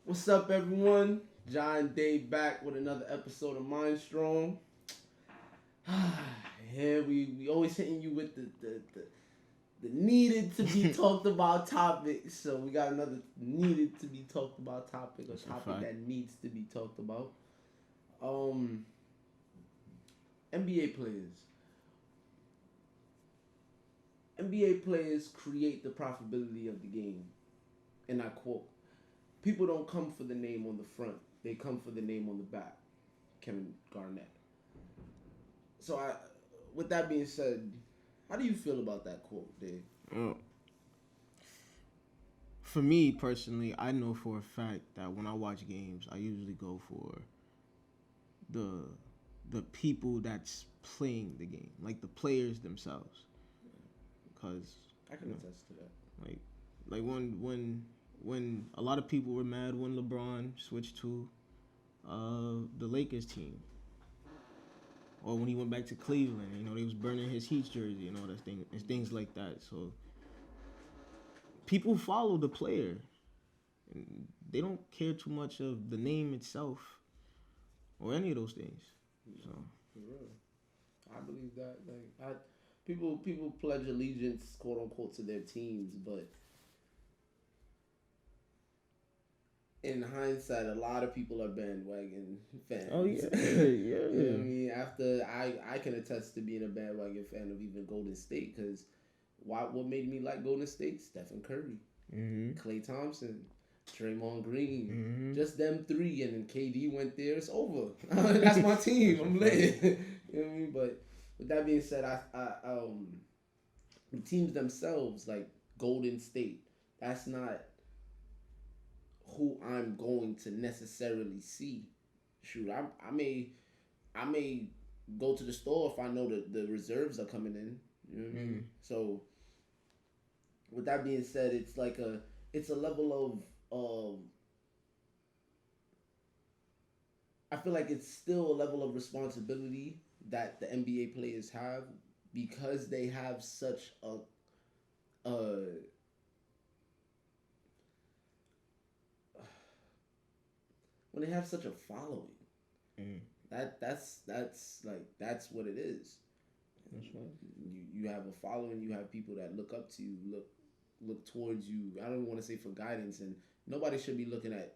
What's up, everyone? John Day back with another episode of MindStrong. Here we always hitting you with the needed to be talked about topic. So we got another needed to be talked about topic, a That's a topic fact. that needs to be talked about. Um, NBA players. NBA players create the profitability of the game, and I quote: "People don't come for the name on the front; they come for the name on the back." Kevin Garnett. So with that being said, how do you feel about that quote, Dave? Well, for me personally, I know for a fact that when I watch games, I usually go for the the people that's playing the game, like the players themselves, because I can attest to that. like like when a lot of people were mad when LeBron switched to the Lakers team, or when he went back to Cleveland, they was burning his Heat jersey and all that thing and things like that. So people follow the player. And they don't care too much of the name itself or any of those things. So For real, I believe that. People pledge allegiance, quote unquote, to their teams, but in hindsight, a lot of people are bandwagon fans. oh yeah, You know what I yeah. mean? After I can attest to being a bandwagon fan of even Golden State because what made me like Golden State? Stephen Curry, Mhm. Klay Thompson, Draymond Green, Mhm. just them three, and then KD went there. It's over. That's my team. I'm lit. You know what I mean? But with that being said, the teams themselves like Golden State. That's not who I'm going to necessarily see. Shoot, I may go to the store if I know that the reserves are coming in. You know what I mean? So with that being said, it's a level of I feel like it's still a level of responsibility that the NBA players have because they have such a when they have such a following. Mm. That's what it is. That's right. You have a following. You have people that look up to you, look towards you. I don't want to say for guidance, and nobody should be looking at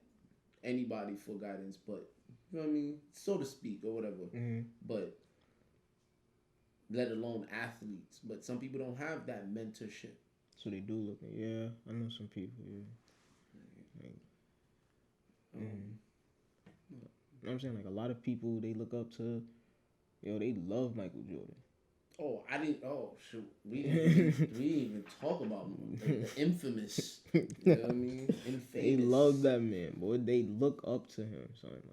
anybody for guidance, but you know what I mean, so to speak, or whatever. Mhm. But let alone athletes. But some people don't have that mentorship. So they do look. Yeah, I know some people. Yeah. Like, Um, you know what I'm saying? Like a lot of people, they look up to. They love Michael Jordan. oh, I didn't. Oh, shoot, we didn't even talk about the infamous. You know what I mean? They Infamous. love that man, boy. They look up to him. So like,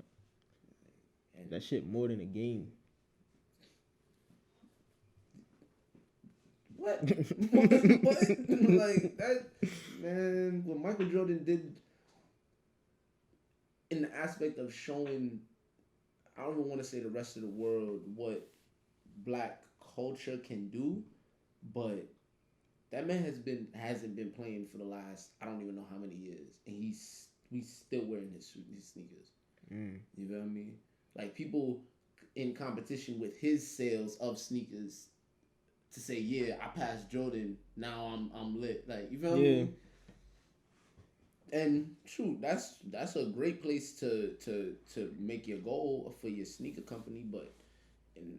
And that shit more than a game. what? what? Like that, man. What Michael Jordan did in the aspect of showing, I don't even want to say the rest of the world what black culture can do, but that man hasn't been playing for the last I don't even know how many years, and he's still wearing his sneakers. Mm. You know what I mean? Like people in competition with his sales of sneakers to say, yeah, I passed Jordan. Now I'm lit. Like you feel Yeah. me? And true, that's a great place to make your goal for your sneaker company. But in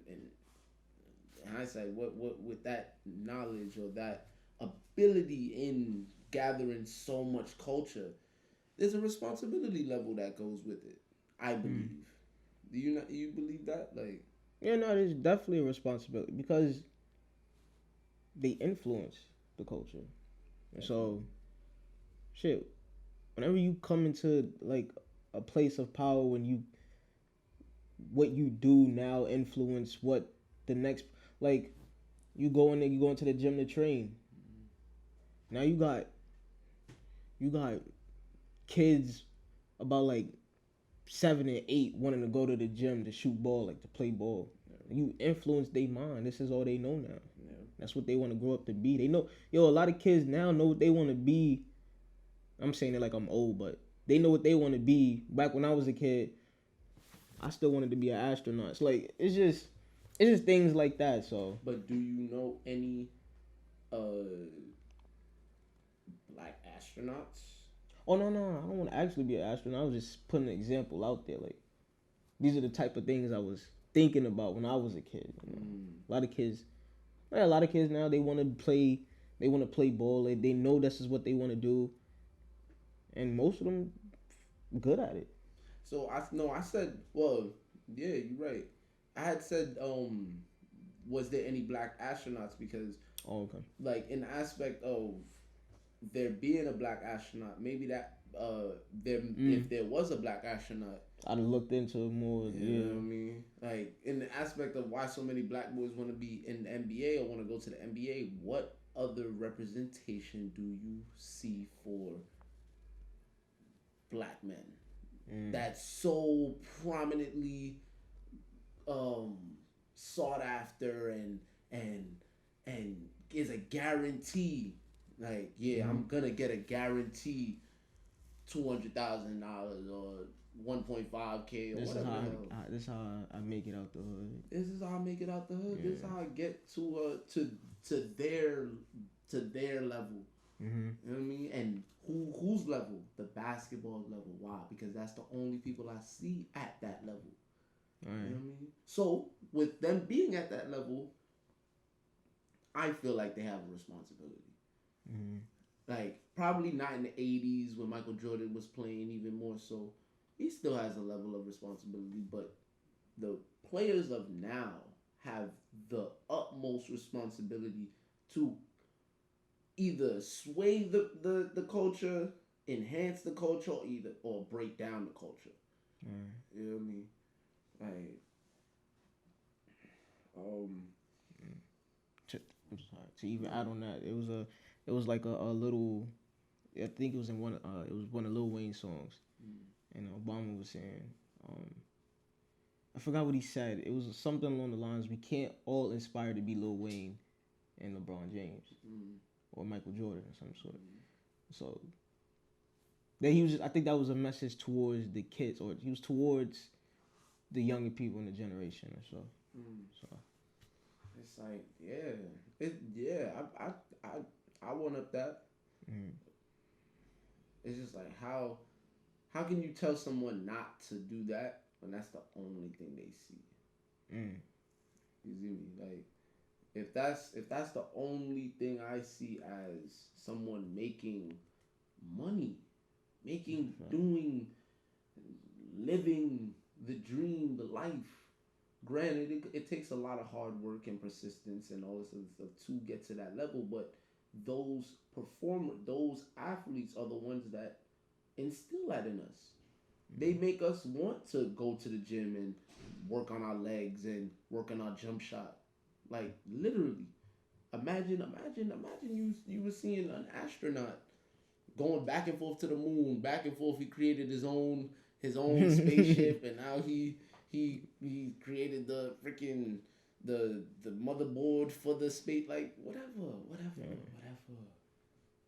hindsight, what with that knowledge or that ability in gathering so much culture, there's a responsibility level that goes with it. I Mm. believe. Do you not you believe that? Like Yeah, no, there's definitely a responsibility because they influence the culture. And definitely. so, shit, whenever you come into like a place of power, when what you do now influence what the next, like you go into the gym to train. Now you got kids about like 7 and 8 wanting to go to the gym to shoot ball, like to play ball. You influence their mind. This is all they know now. Yeah. That's what they want to grow up to be. They know, a lot of kids now know what they want to be. I'm saying it like I'm old, but they know what they want to be. Back when I was a kid, I still wanted to be an astronaut. It's like it's just things like that. So, But do you know any uh black astronauts? oh no, I don't want to actually be an astronaut. I was just putting an example out there. Like these are the type of things I was thinking about when I was a kid. You know? A lot of kids, a lot of kids now they want to play. They want to play ball. They know this is what they want to do, and most of them good at it. So I no, I said, well, yeah, you're right. I had said, was there any black astronauts? Because Oh, okay. like in the aspect of there being a black astronaut, maybe that there if there was a black astronaut, I'd have looked into it more. you know what I mean? Like in the aspect of why so many black boys want to be in the NBA or want to go to the NBA, what other representation do you see for black men that's so prominently um sought after and and is a guarantee, like, yeah, I'm gonna get a guarantee $200,000 or 1.5K or This is whatever. this is how I make it out the hood. This is how I make it out the hood. Yeah. This is how I get to their level. You know what I mean? And whose level? The basketball level. Why? Because that's the only people I see at that level. You know what I mean? So with them being at that level, I feel like they have a responsibility. Like probably not in the '80s when Michael Jordan was playing, even more so. He still has a level of responsibility, but the players of now have the utmost responsibility to either sway the culture, enhance the culture, or break down the culture. You know what I mean? Like, I'm sorry. To even add on that, it was like a little. I think it was in one. It was one of Lil Wayne's songs, and Obama was saying, I forgot what he said. It was something along the lines, "We can't all aspire to be Lil Wayne and LeBron James or Michael Jordan or some sort." So that he was. I think that was a message towards the kids, or he was towards the younger people in the generation or so. So it's like, I want up that. It's just like how can you tell someone not to do that when that's the only thing they see? You see me? Like if that's the only thing I see as someone making money, doing, living the dream, the life. Granted, it takes a lot of hard work and persistence and all this other stuff to get to that level, but those athletes are the ones that instill that in us. They make us want to go to the gym and work on our legs and work on our jump shot. Like literally, imagine you were seeing an astronaut going back and forth to the moon, back and forth. He created his own spaceship, and now he created the freaking the motherboard for the space. Like whatever.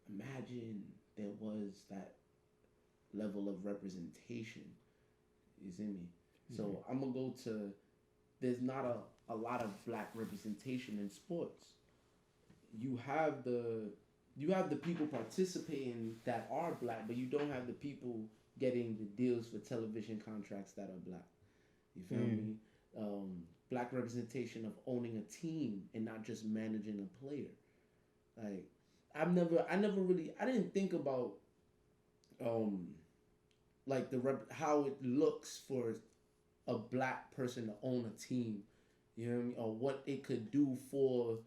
Imagine there was that level of representation. You see me? So I'm gonna go to. There's not a lot of black representation in sports. You have the people participating that are black, but you don't have the people getting the deals for television contracts that are black. You feel me? Black representation of owning a team and not just managing a player. Like I didn't think about like how it looks for a black person to own a team. You know what I mean? Or what it could do for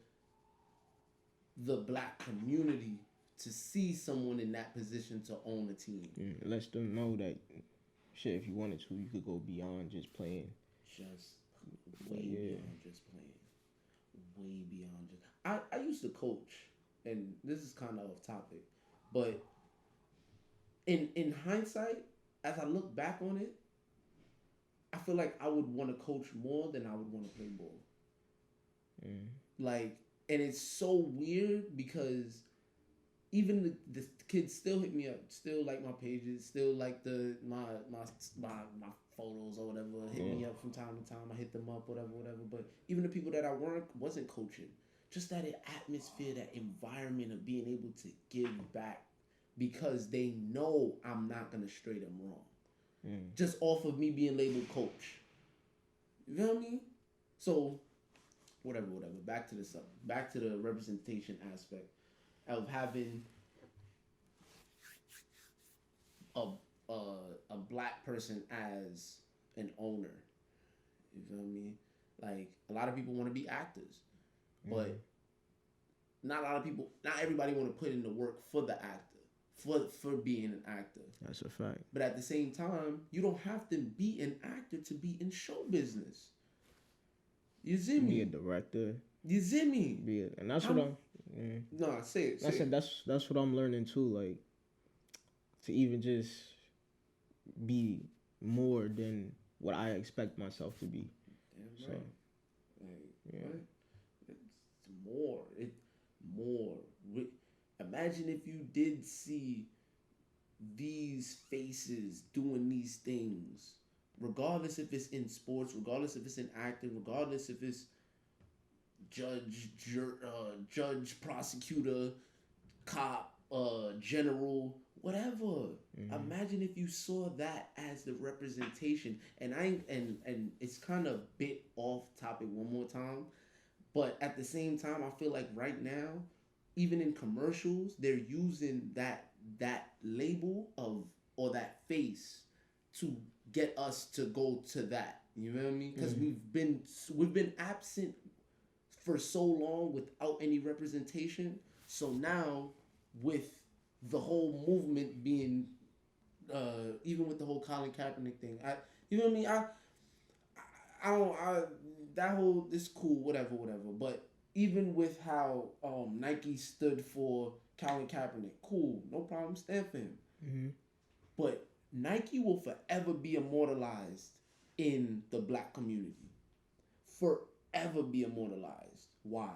the black community to see someone in that position to own a team. It lets them know that shit, if you wanted to, you could go beyond just playing. Just way beyond just playing. Way beyond just. I used to coach, and this is kind of off topic, but in hindsight, as I look back on it, I feel like I would want to coach more than I would want to play ball. Like, and it's so weird because even the kids still hit me up, still like my pages, still like my photos or whatever. Hit me up from time to time. I hit them up, whatever. But even the people that I wasn't coaching, just that atmosphere, that environment of being able to give back because they know I'm not gonna stray them wrong. Just off of me being labeled coach. You feel me? So whatever. Back to the subject. Back to the representation aspect of having a a black person as an owner. You feel me? Like a lot of people want to be actors, but not everybody want to put in the work for the actor, for being an actor. That's a fact. But at the same time, you don't have to be an actor to be in show business. You see me? Be a director. You see me? And that's what I'm. No, say it. I said that's what I'm learning too. Like to even just be more than what I expect myself to be. Damn right. So, like, it's more. Imagine if you did see these faces doing these things, regardless if it's in sports, regardless if it's in acting, regardless if it's judge, prosecutor, cop, general, whatever. Imagine if you saw that as the representation. And it's kind of bit off topic one more time, but at the same time, I feel like right now, even in commercials, they're using that label of or that face to get us to go to that. You know what I mean? Because we've been absent for so long without any representation. So now, with the whole movement being, even with the whole Colin Kaepernick thing, you know what I mean? That whole, this cool, whatever. But even with how Nike stood for Colin Kaepernick, cool, no problem, stand for him. But Nike will forever be immortalized in the black community. Forever be immortalized. Why?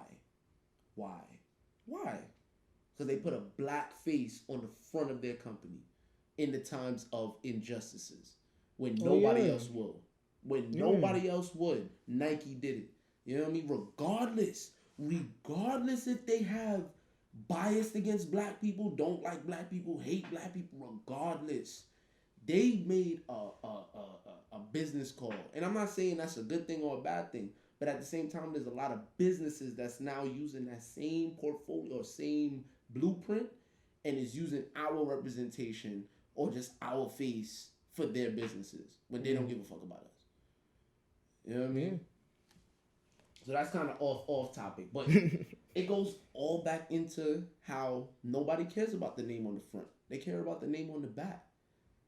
Because they put a black face on the front of their company in the times of injustices when nobody else will. When nobody else would, Nike did it. You know what I mean? Regardless if they have biased against black people, don't like black people, hate black people, regardless, they made a business call. And I'm not saying that's a good thing or a bad thing, but at the same time, there's a lot of businesses that's now using that same portfolio or same blueprint and is using our representation or just our face for their businesses when they don't give a fuck about us. You know what I mean? So that's kind of off topic, but it goes all back into how nobody cares about the name on the front. They care about the name on the back.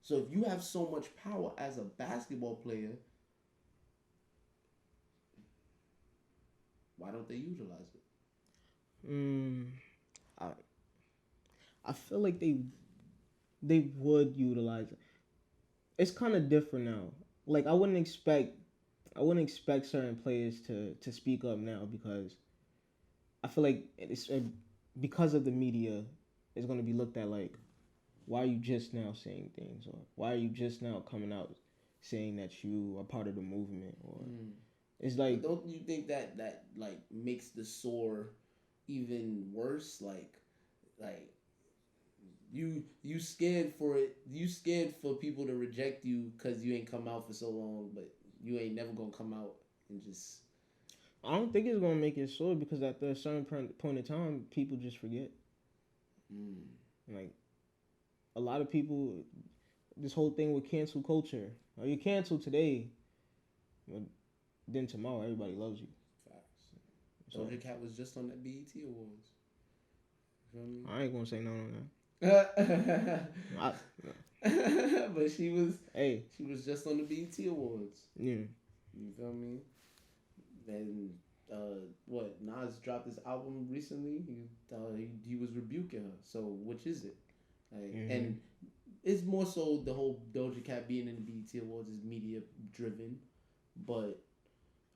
So if you have so much power as a basketball player, why don't they utilize it? I feel like they would utilize it. It's kind of different now. Like I wouldn't expect certain players to speak up now because I feel like it's because of the media, it's going to be looked at like, why are you just now saying things, or why are you just now coming out saying that you are part of the movement, or it's like, but don't you think that like makes the sore even worse? Like you scared for it. You scared for people to reject you because you ain't come out for so long, but you ain't never gonna come out and just. I don't think it's gonna make it sore because at a certain point in time, people just forget. Like a lot of people, this whole thing with cancel culture. Are you canceled today? But then tomorrow, everybody loves you. Facts. Doja Cat was just on that BET Awards. You feel me? I ain't gonna say no on that. But she was just on the BET Awards. Yeah. You feel me? Then Nas dropped this album recently. He was rebuking her. So which is it? Like, and it's more so the whole Doja Cat being in the BET Awards is media driven, but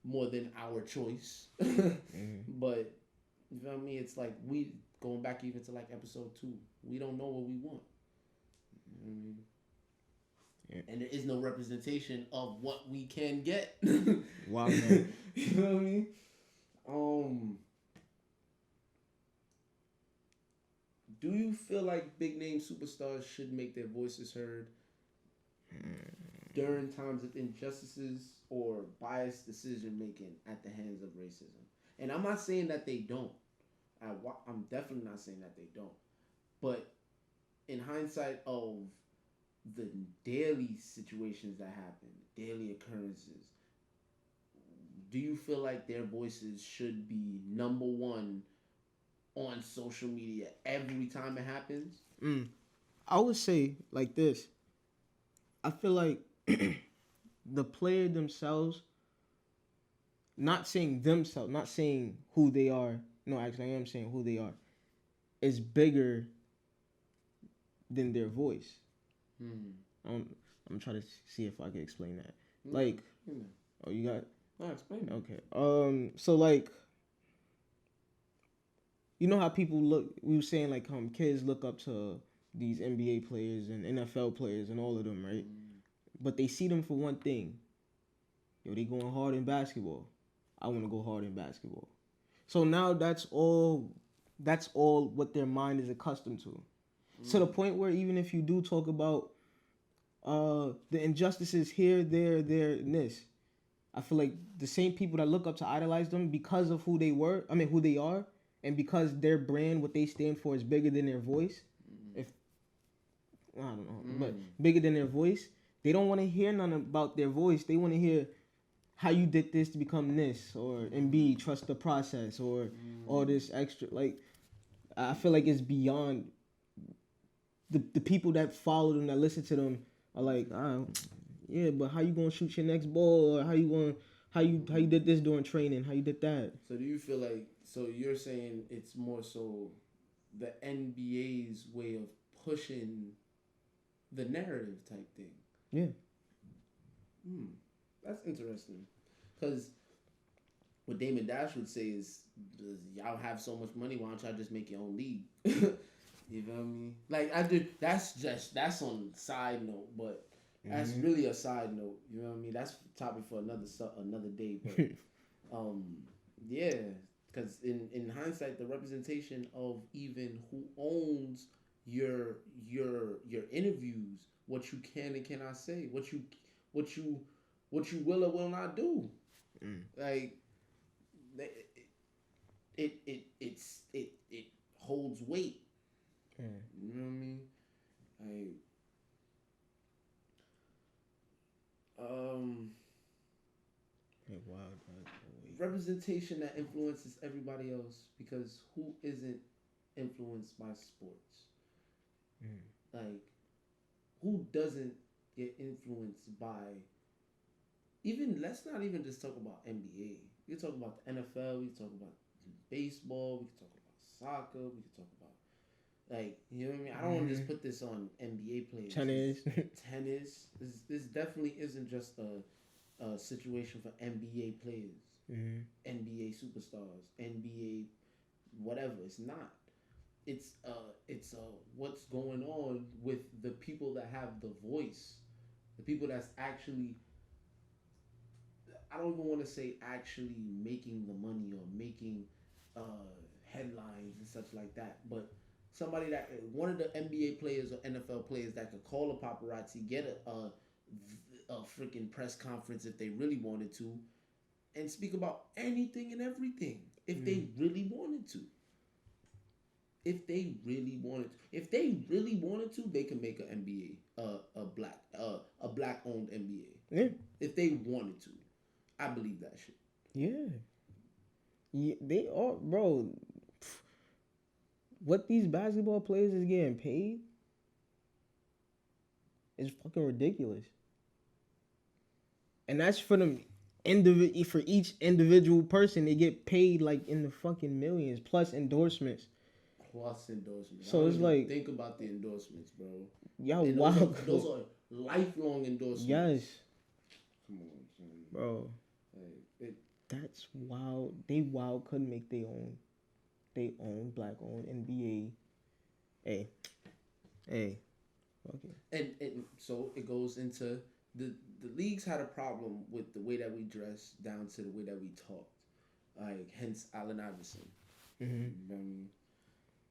more than our choice. But you feel me? It's like going back even to like episode 2, we don't know what we want. You know what I mean? Yeah. And there is no representation of what we can get. Wow, man. You know what I mean? Do you feel like big name superstars should make their voices heard during times of injustices or biased decision making at the hands of racism? And I'm not saying that they don't. I'm definitely not saying that they don't. But in hindsight of the daily situations that happen, daily occurrences, do you feel like their voices should be number one on social media every time it happens? I would say like this. I feel like the player themselves, not saying themselves, not saying who they are. No, actually, I am saying who they are. Is bigger than their voice. I'm trying to see if I can explain that. Like, oh, you got. No, explain it. Okay. So like, you know how people look. We were saying like, kids look up to these NBA players and NFL players and all of them, right? But they see them for one thing. Yo, they going hard in basketball. I want to go hard in basketball. So now that's all what their mind is accustomed to. To the point where even if you do talk about the injustices here, there, and this, I feel like the same people that look up to idolize them because of who they are, and because their brand, what they stand for, is bigger than their voice. If I don't know, but bigger than their voice, they don't want to hear none about their voice. They want to hear how you did this to become this, or Embiid, trust the process, or all this extra. Like, I feel like it's beyond the people that follow them, that listen to them, are like, yeah, but how you gonna shoot your next ball, or how you did this during training, how you did that. So do you feel like, so you're saying it's more so the NBA's way of pushing the narrative type thing? Yeah. That's interesting. Because what Damon Dash would say is, y'all have so much money, why don't y'all just make your own league? You feel me? Like, that's on side note, but that's really a side note. You know what I mean? That's topic for another day. But yeah, because in hindsight, the representation of even who owns your interviews, what you can and cannot say, what you will or will not do, like it holds weight. You know what I mean? Wow. Representation that influences everybody else, because who isn't influenced by sports? Like, who doesn't get influenced by, even, let's not even just talk about NBA. We can talk about the NFL, we can talk about baseball, we can talk about soccer, we can talk about, like, you know what I mean? I don't want to just put this on NBA players. Tennis. This definitely isn't just a situation for NBA players, NBA superstars, NBA whatever. It's not. It's what's going on with the people that have the voice, the people that's actually, I don't even want to say actually making the money or making headlines and such like that, but somebody that, one of the NBA players or NFL players that could call a paparazzi, get a freaking press conference if they really wanted to, and speak about anything and everything if they really wanted to. If they really wanted to, they can make an NBA, a black owned NBA. Yeah. If they wanted to, I believe that shit. Yeah, they are, bro. What these basketball players is getting paid is fucking ridiculous. And that's for them for each individual person, they get paid like in the fucking millions, plus endorsements. So it's like, think about the endorsements, bro. Yeah, wow. Those are lifelong endorsements. Yes. Come on, son. Bro. That's wild. They couldn't make their own. they own black owned NBA. Hey, okay. And so it goes into the leagues had a problem with the way that we dress down to the way that we talked. Like hence Allen Iverson.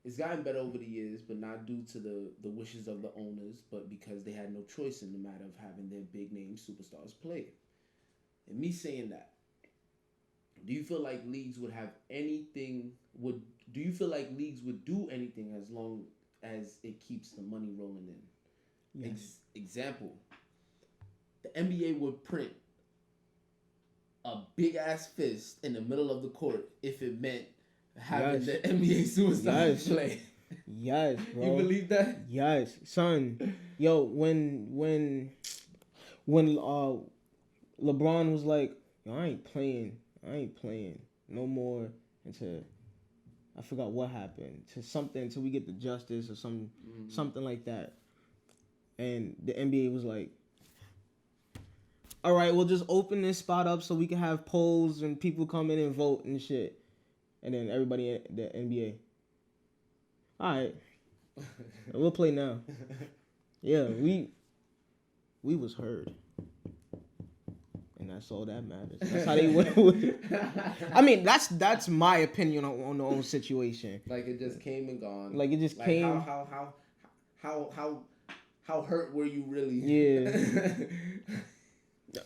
It's gotten better over the years, but not due to the wishes of the owners, but because they had no choice in the matter of having their big name superstars play. And me saying that, do you feel like leagues would have anything? Do you feel like leagues would do anything as long as it keeps the money rolling in? Yes. Example: the NBA would print a big ass fist in the middle of the court if it meant having the NBA superstars play. Yes, bro. You believe that? Yes, son. Yo, when LeBron was like, yo, I ain't playing no more until I forgot what happened to something until we get the justice or something like that, and the NBA was like, all right, we'll just open this spot up so we can have polls and people come in and vote and shit, and then everybody in the NBA, all right, we'll play now. Yeah, we was heard. And that's all that matters. That's how they went with it. I mean, that's my opinion on the whole situation. Like it just came and gone. Like it just came. How hurt were you really? Yeah.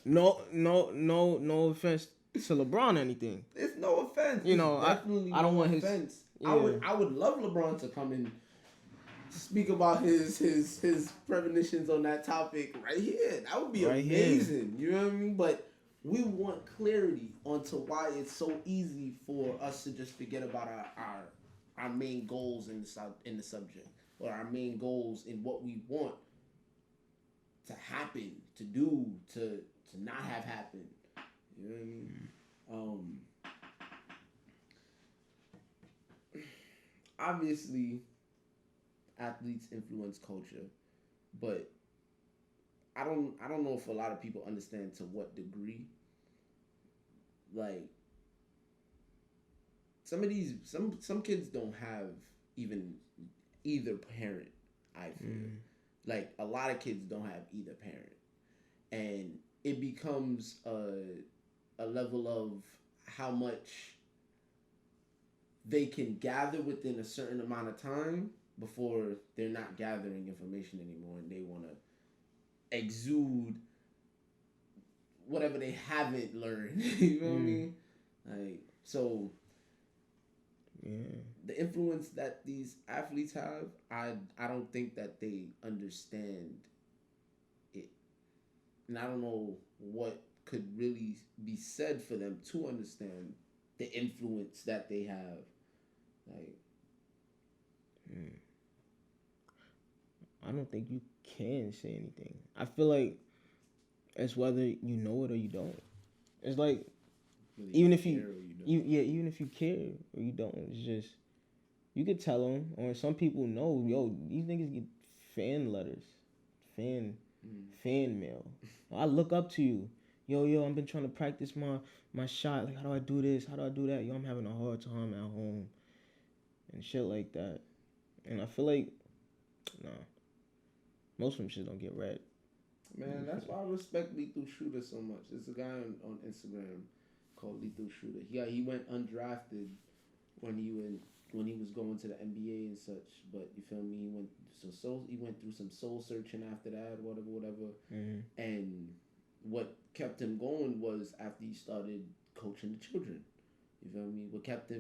No offense to LeBron or anything. It's no offense. You know, I don't want his offense. Yeah. I would love LeBron to come and speak about his premonitions on that topic right here. That would be amazing. You know what I mean? But we want clarity onto why it's so easy for us to just forget about our main goals in the subject, or our main goals in what we want to happen, to do, to not have happen. You know what I mean? Obviously, athletes influence culture, but I don't know if a lot of people understand to what degree. Like some kids don't have even either parent. I feel like a lot of kids don't have either parent, and it becomes a level of how much they can gather within a certain amount of time before they're not gathering information anymore, and they want to exude whatever they haven't learned. You know what I mean? Like, so the influence that these athletes have, I don't think that they understand it, and I don't know what could really be said for them to understand the influence that they have. Like, I don't think you can say anything. I feel like it's whether you know it or you don't. It's like even if even if you care or you don't, it's just you could tell them. Or some people know, yo, these niggas get fan letters, fan mail. I look up to you. Yo, I've been trying to practice my shot. Like, how do I do this? How do I do that? Yo, I'm having a hard time at home and shit like that. And I feel like, nah, most of them shit don't get read. Man, that's why I respect Lethal Shooter so much. There's a guy on Instagram called Lethal Shooter. He went undrafted when he was going to the NBA and such. But you feel me? He went through some soul searching after that, whatever. And what kept him going was after he started coaching the children. You feel me? What kept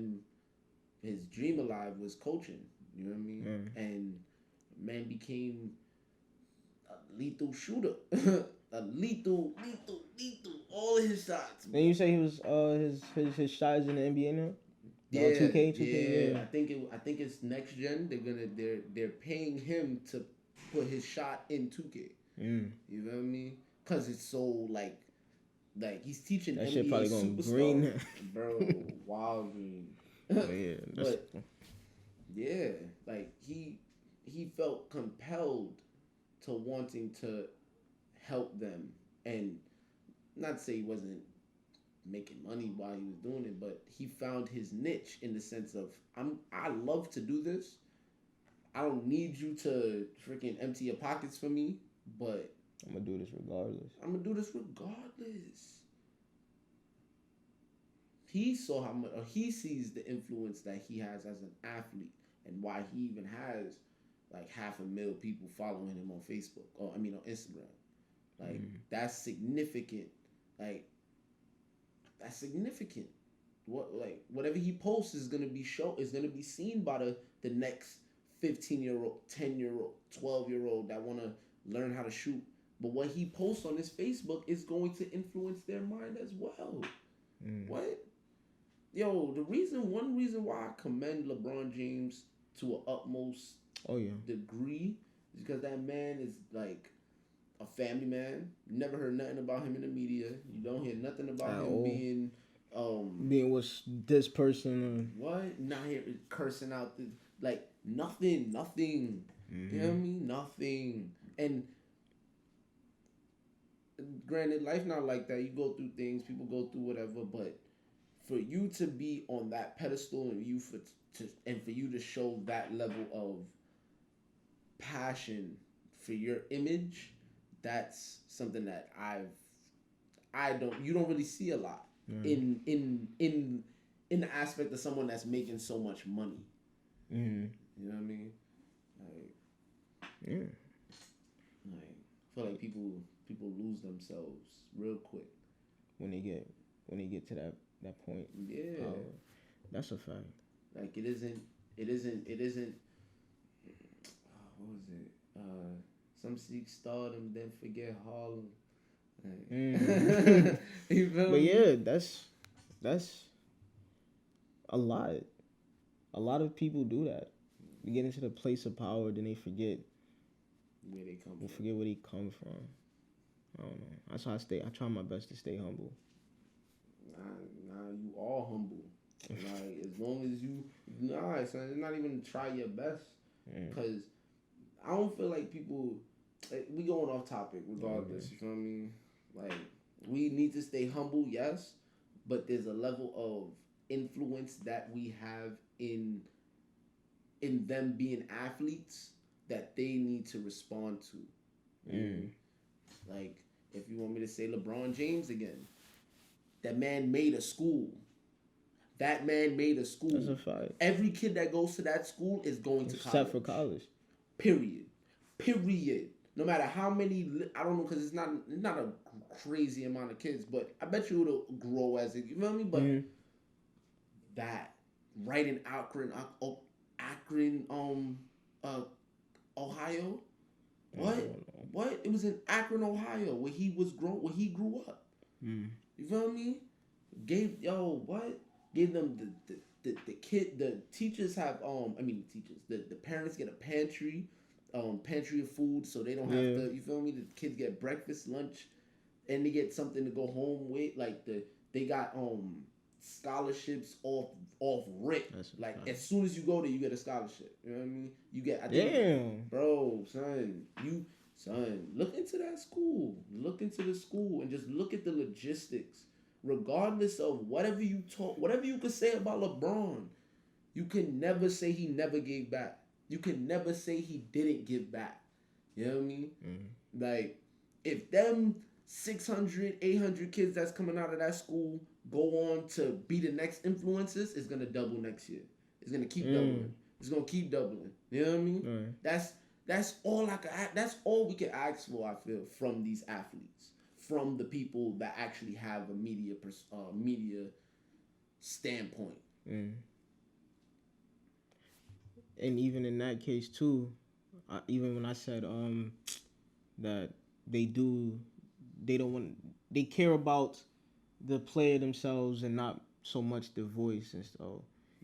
his dream alive was coaching. You know what I mean? And man became a lethal shooter. A lethal, all of his shots. And you say he was his shots in the NBA now? Yeah, 2K, yeah. I think it's next gen. They're paying him to put his shot in 2K. You know what I mean? Cause it's so like he's teaching that NBA shit probably going superstar, green, bro, wild green. But yeah, like he felt compelled to wanting to help them, and not to say he wasn't making money while he was doing it, but he found his niche in the sense of I love to do this. I don't need you to freaking empty your pockets for me, but I'm gonna do this regardless. I'm gonna do this regardless. He saw how much, or he sees the influence that he has as an athlete, and why he even has like 500,000 people following him on Facebook, or I mean on Instagram. Like that's significant. Like that's significant. What like whatever he posts is gonna be seen by the next 15-year-old, 10-year-old, 12-year-old that wanna learn how to shoot. But what he posts on his Facebook is going to influence their mind as well. What? Yo, one reason why I commend LeBron James to an utmost degree is because that man is like a family man. You never heard nothing about him in the media. You don't hear nothing about him being with this person. What? Not here cursing out like nothing. You know what I mean? Nothing. And granted, life not like that. You go through things, people go through whatever, but for you to be on that pedestal and for you to show that level of passion for your image, that's something that you don't really see a lot in the aspect of someone that's making so much money. You know what I mean? Like, like I feel like people lose themselves real quick when they get to that point. Yeah, that's a fact. Like it isn't. What was it? Some seek stardom, then forget Harlem. Like, you feel but me? yeah, that's a lot. A lot of people do that. They get into the place of power, then they forget where they come from. Forget where they come from. I don't know. That's how I try my best to stay humble. Nah, you all humble. Like as long as you, son, it's not even try your best. Because I don't feel like people. Like, we going off topic regardless. You feel me? Like we need to stay humble, yes, but there's a level of influence that we have in them being athletes that they need to respond to. Like if you want me to say LeBron James again, that man made a school. That man made a school. That's a fact. Every kid that goes to that school is going to college. Except for college. Period. No matter how many, I don't know, because it's not a crazy amount of kids, but I bet you it'll grow as it, you feel me? But that, right in Akron, Ohio? What? It was in Akron, Ohio, where he grew up. You feel me? Gave them the teachers have the parents get a pantry of food, so they don't have to, you feel me? The kids get breakfast, lunch, and they get something to go home with. Like they got scholarships off rip. Like as soon as you go there, you get a scholarship. You know what I mean? You get bro, son, look into that school. Look into the school and just look at the logistics. Regardless of whatever you could say about LeBron, you can never say he never gave back. You can never say he didn't give back. You know what I mean? Like, if them 600, 800 kids that's coming out of that school go on to be the next influencers, it's going to double next year. It's going to keep doubling. It's going to keep doubling. You know what I mean? That's all we can ask for, I feel, from these athletes. From the people that actually have a media standpoint. And even in that case too, even when I said that they care about the player themselves and not so much the voice and stuff.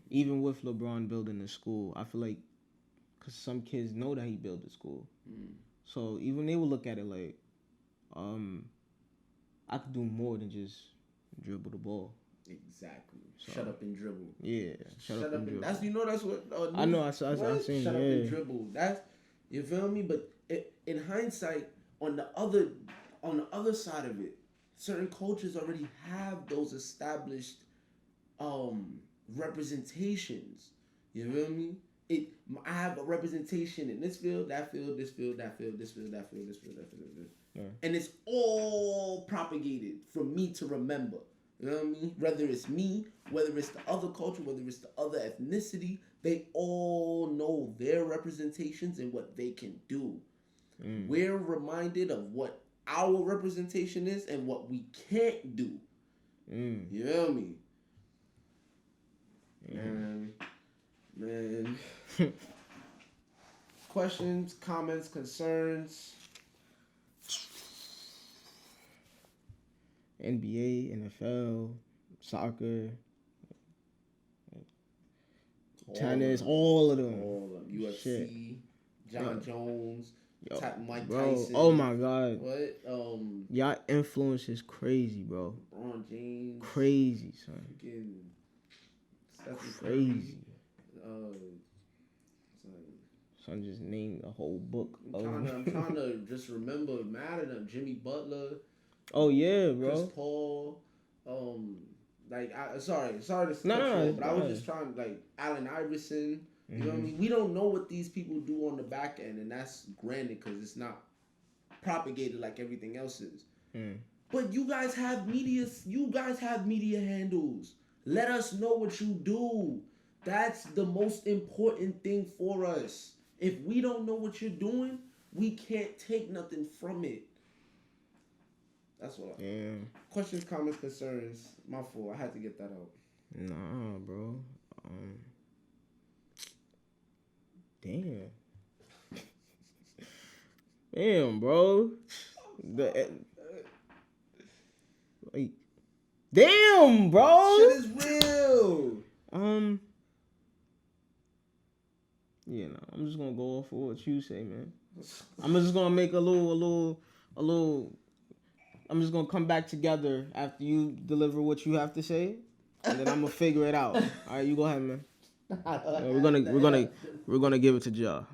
Even with LeBron building the school, I feel like because some kids know that he built the school, so even they will look at it like, I could do more than just dribble the ball. Exactly. So, shut up and dribble. Yeah. Shut up and dribble. That's what. I know. I've seen. Shut up and dribble. That's, you feel me. But in hindsight, on the other side of it, certain cultures already have those established representations. You feel me? I have a representation in this field, that field, this field, that field, this field, that field, this field, that field, this. Yeah. And it's all propagated for me to remember. You know what I mean? Whether it's me, whether it's the other culture, whether it's the other ethnicity, they all know their representations and what they can do. We're reminded of what our representation is and what we can't do. You know what I mean? Man. Questions, comments, concerns. NBA, NFL, soccer, tennis, all of them. UFC, shit. John Jones, Mike bro. Tyson. Oh my God. What? Y'all influence is crazy, bro. LeBron James. Crazy, son. Crazy. Son just named a whole book. I'm trying to just remember mad at them. Jimmy Butler. Oh yeah, bro. Chris Paul. Sorry to cut you off, but I was just trying Allen Iverson. You know what I mean? We don't know what these people do on the back end, and that's granted because it's not propagated like everything else is. But you guys have media. You guys have media handles. Let us know what you do. That's the most important thing for us. If we don't know what you're doing, we can't take nothing from it. That's all. Yeah. Questions, comments, concerns. My fault. I had to get that out. Nah, bro. Damn. Damn, bro. Damn, bro. Shit is real. Yeah, no, I'm just gonna go off for what you say, man. I'm just gonna make a little. I'm just gonna come back together after you deliver what you have to say, and then I'm gonna figure it out. All right, you go ahead, man. We're gonna give it to Ja.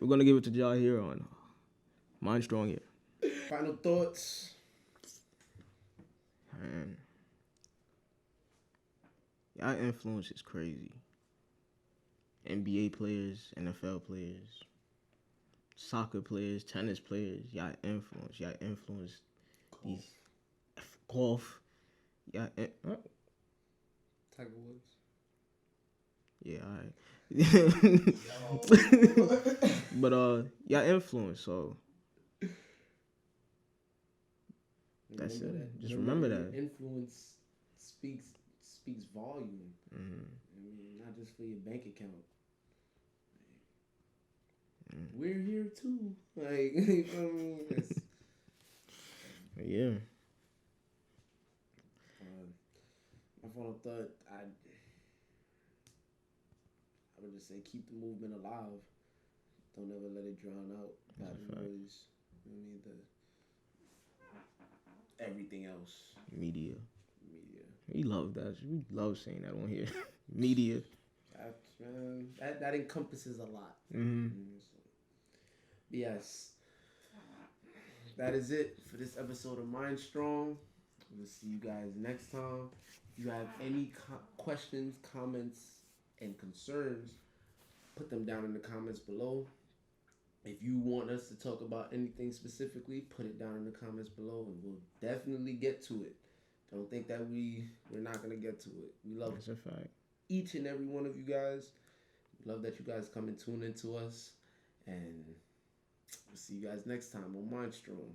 We're gonna give it to Ja here on MindStrong here. Final thoughts. Man, y'all influence is crazy. NBA players, NFL players, soccer players, tennis players, y'all influence these golf. Tiger Woods. Yeah, alright. But y'all influence, so that's it. Just remember that. Influence speaks volume. I mean, not just for your bank account. We're here too. Yeah. My final thought, I would just say keep the movement alive. Don't ever let it drown out. Bad noise. Everything else. Media. We love that. We love saying that on here. Media. That encompasses a lot. Yes. That is it for this episode of MindStrong. We'll see you guys next time. If you have any questions, comments, and concerns, put them down in the comments below. If you want us to talk about anything specifically, put it down in the comments below, and we'll definitely get to it. Don't think that we're not gonna get to it. We love That's a fact. Each and every one of you guys. We love that you guys come and tune into us, and we'll see you guys next time on MindStrong.